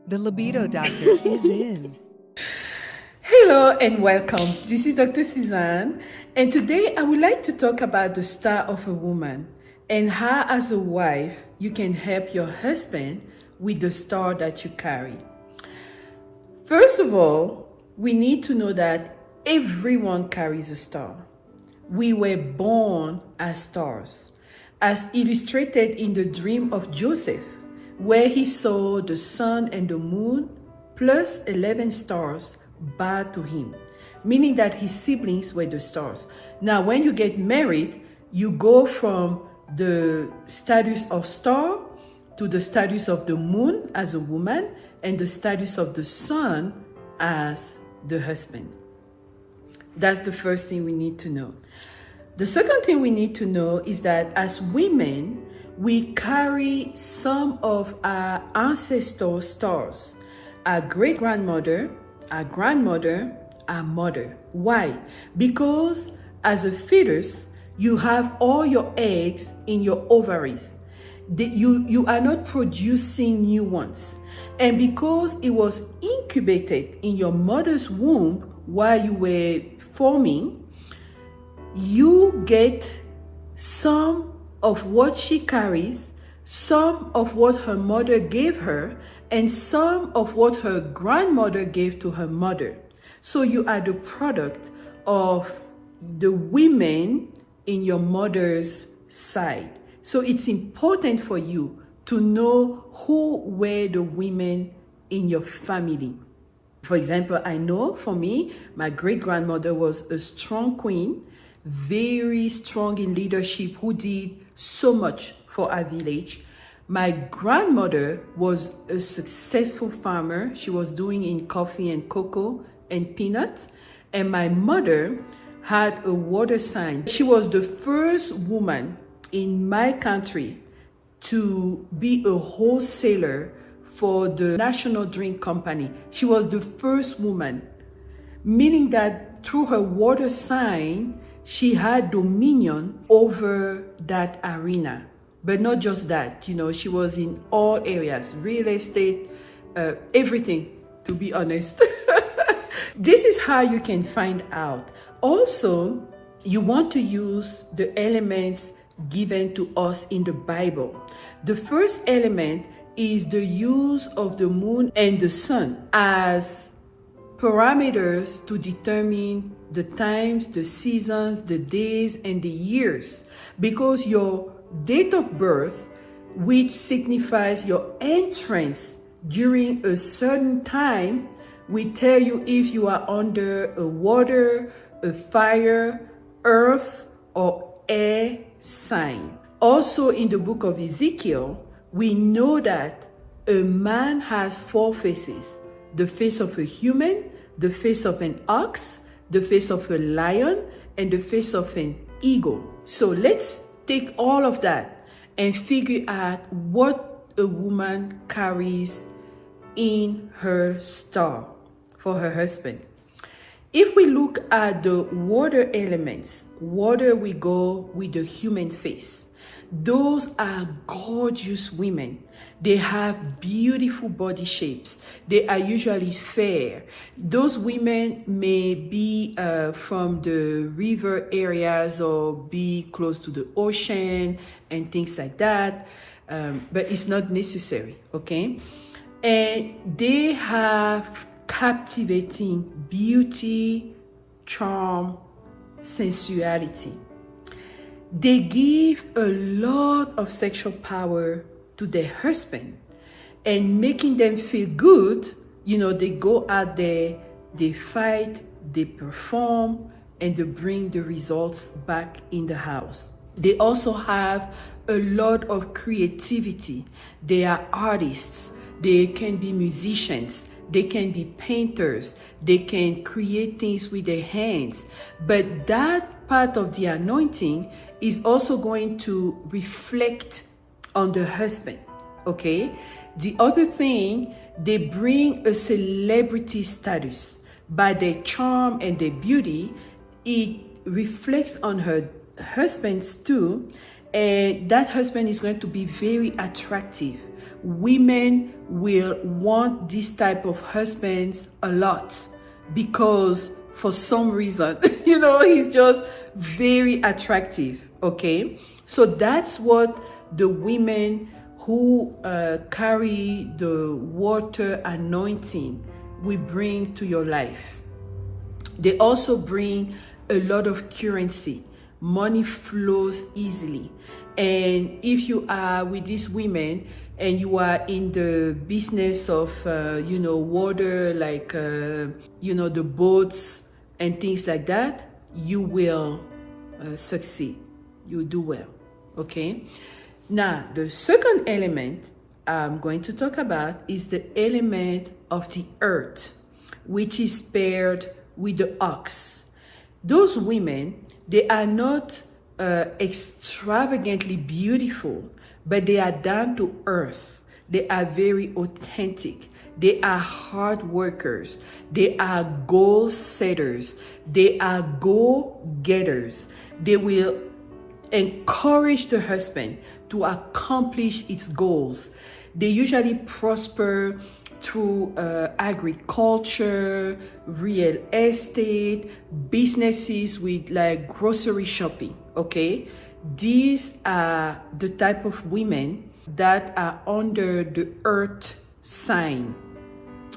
The Libido Doctor is in. Hello and welcome. This is Dr. Suzanne, and today I would like to talk about the star of a woman and how, as a wife, you can help your husband with the star that you carry. First of all, we need to know that everyone carries a star. We were born as stars, as illustrated in the dream of Joseph, where he saw the sun and the moon plus 11 stars bow to him, meaning that his siblings were the stars. Now, when you get married, you go from the status of star to the status of the moon as a woman and the status of the sun as the husband. That's the first thing we need to know. The second thing we need to know is that as women, we carry some of our ancestor stars, our great-grandmother, our grandmother, our mother. Why? Because as a fetus, you have all your eggs in your ovaries. You are not producing new ones. And because it was incubated in your mother's womb while you were forming, you get some of what she carries, some of what her mother gave her, and some of what her grandmother gave to her mother. So you are the product of the women in your mother's side. So it's important for you to know who were the women in your family. For example, I know for me, my great-grandmother was a strong queen, very strong in leadership, who did so much for our village. My grandmother was a successful farmer. She was doing in coffee and cocoa and peanuts. And my mother had a water sign. She was the first woman in my country to be a wholesaler for the National Drink Company. She was the first woman, meaning that through her water sign, she had dominion over that arena. But not just that, she was in all areas, real estate, everything, to be honest. This is how you can find out. Also, you want to use the elements given to us in the Bible. The first element is the use of the moon and the sun as parameters to determine the times, the seasons, the days, and the years. Because your date of birth, which signifies your entrance during a certain time, will tell you if you are under a water, a fire, earth, or air sign. Also in the book of Ezekiel, we know that a man has 4 faces: the face of a human, the face of an ox, the face of a lion, and the face of an eagle. So let's take all of that and figure out what a woman carries in her star for her husband. If we look at the water elements, water, we go with the human face. Those are gorgeous women. They have beautiful body shapes. They are usually fair. Those women may be from the river areas or be close to the ocean and things like that, but it's not necessary, okay? And they have captivating beauty, charm, sensuality. They give a lot of sexual power to their husband, and making them feel good. They go out there, they fight, they perform, and they bring the results back in the house. They also have a lot of creativity. They are artists. They can be musicians. They can be painters. They can create things with their hands. But that part of the anointing is also going to reflect on the husband, okay? The other thing, they bring a celebrity status. By their charm and their beauty, it reflects on her husbands too, and that husband is going to be very attractive. Women will want this type of husbands a lot because for some reason, he's just very attractive, okay? So that's what the women who carry the water anointing will bring to your life. They also bring a lot of currency. Money flows easily. And if you are with these women and you are in the business of, water, like, the boats and things like that, you will succeed. You do well, okay? Now, the second element I'm going to talk about is the element of the earth, which is paired with the ox. Those women, they are not extravagantly beautiful, but they are down to earth. They are very authentic. They are hard workers. They are goal setters. They are go-getters. They will encourage the husband to accomplish its goals. They usually prosper through agriculture, real estate, businesses with like grocery shopping, okay? These are the type of women that are under the earth sign.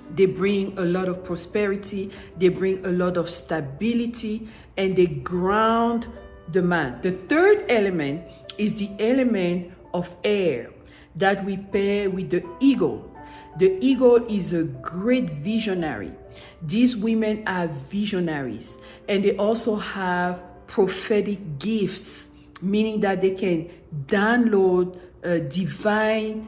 They bring a lot of prosperity, they bring a lot of stability, and they ground the man. The third element is the element of air that we pair with the eagle. The eagle is a great visionary. These women are visionaries, and they also have prophetic gifts, meaning that they can download divine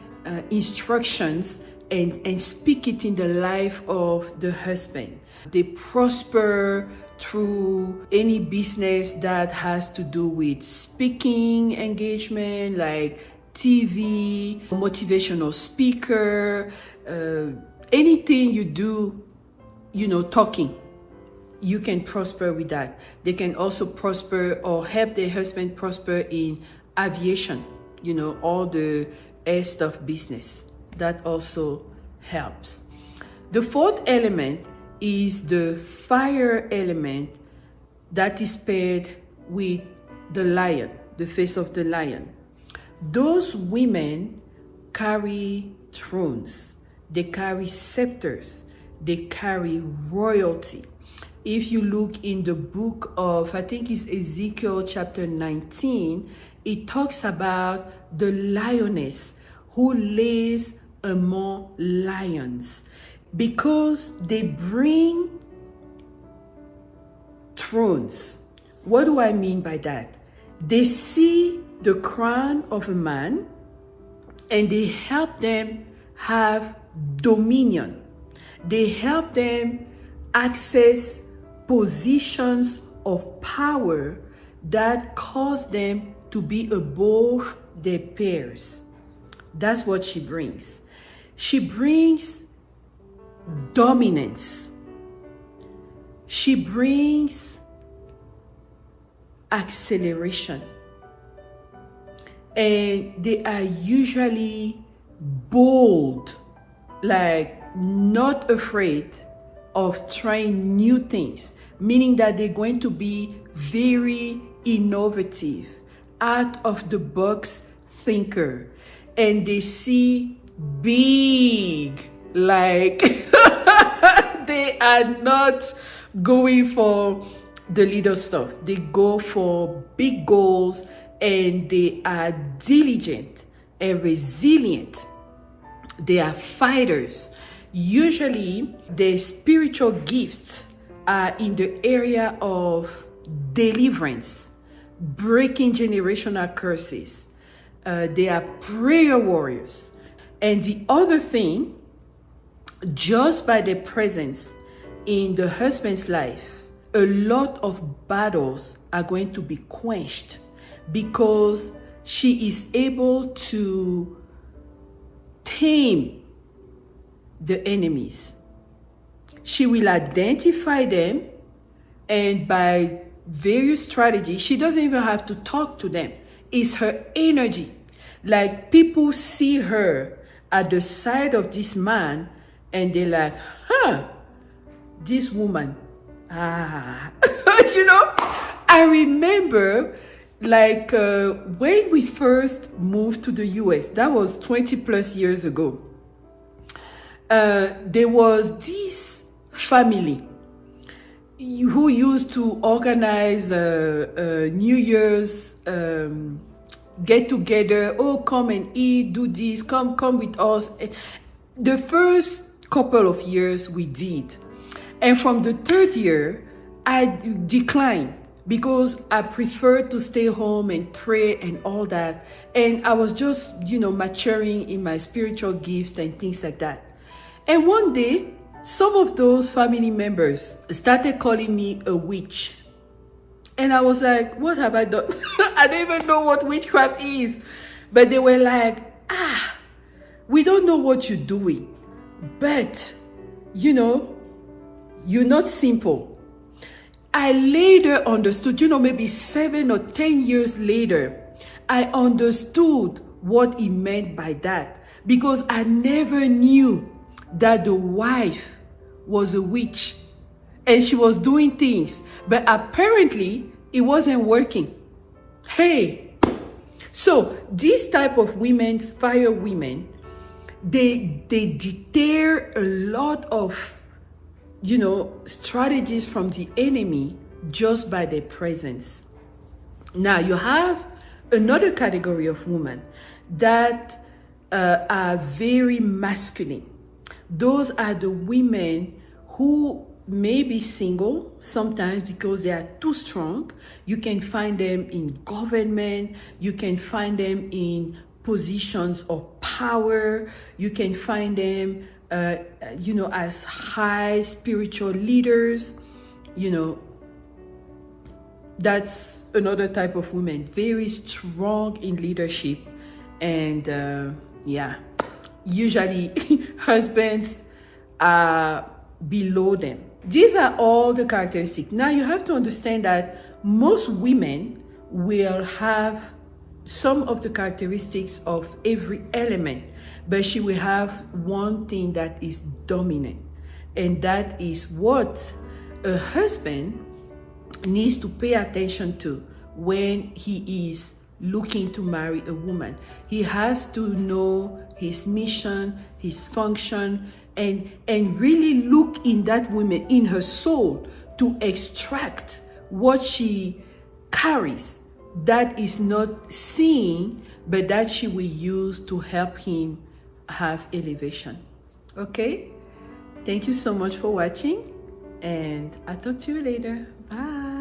instructions and speak it in the life of the husband. They prosper through any business that has to do with speaking engagement, like TV, motivational speaker, anything you do, talking, you can prosper with that. They can also prosper or help their husband prosper in aviation, all the air stuff business. That also helps. The fourth element is the fire element that is paired with the lion, the face of the lion. Those women carry thrones, they carry scepters, they carry royalty. If you look in the book of, I think it's Ezekiel chapter 19, it talks about the lioness who lays among lions, because they bring thrones. What do I mean by that? They see the crown of a man and they help them have dominion. They help them access positions of power that cause them to be above their peers. That's what she brings. She brings dominance. She brings acceleration. And they are usually bold, like not afraid of trying new things, meaning that they're going to be very innovative, out of the box thinker, and they see big, like they are not going for the little stuff. They go for big goals, and they are diligent and resilient. They are fighters. Usually, their spiritual gifts are in the area of deliverance, breaking generational curses. They are prayer warriors. And the other thing, just by their presence in the husband's life, a lot of battles are going to be quenched, because she is able to tame the enemies. She will identify them, and by various strategies, she doesn't even have to talk to them. is her energy. Like people see her at the side of this man and they're like, this woman, you know. I remember like when we first moved to the US, that was 20 plus years ago. There was this family who used to organize New Year's get together. Oh, come and eat, do this, come with us. The first couple of years we did, and from the third year I declined because I preferred to stay home and pray and all that, and I was just maturing in my spiritual gifts and things like that. And one day some of those family members started calling me a witch. And I was like, what have I done? I don't even know what witchcraft is. But they were like, we don't know what you're doing. But, you're not simple. I later understood, maybe 7 or 10 years later, I understood what he meant by that. Because I never knew that the wife was a witch and she was doing things, but apparently it wasn't working. Hey, so this type of women, fire women, they deter a lot of strategies from the enemy just by their presence. Now you have another category of women that are very masculine. Those are the women who may be single sometimes because they are too strong. You can find them in government. You can find them in positions of power. You can find them, as high spiritual leaders. That's another type of woman, very strong in leadership. And usually husbands are below them. These are all the characteristics. Now you have to understand that most women will have some of the characteristics of every element, but she will have one thing that is dominant, and that is what a husband needs to pay attention to when he is looking to marry a woman. He has to know his mission, his function, and really look in that woman, in her soul, to extract what she carries that is not seen, but that she will use to help him have elevation. Okay? Thank you so much for watching, and I'll talk to you later. Bye.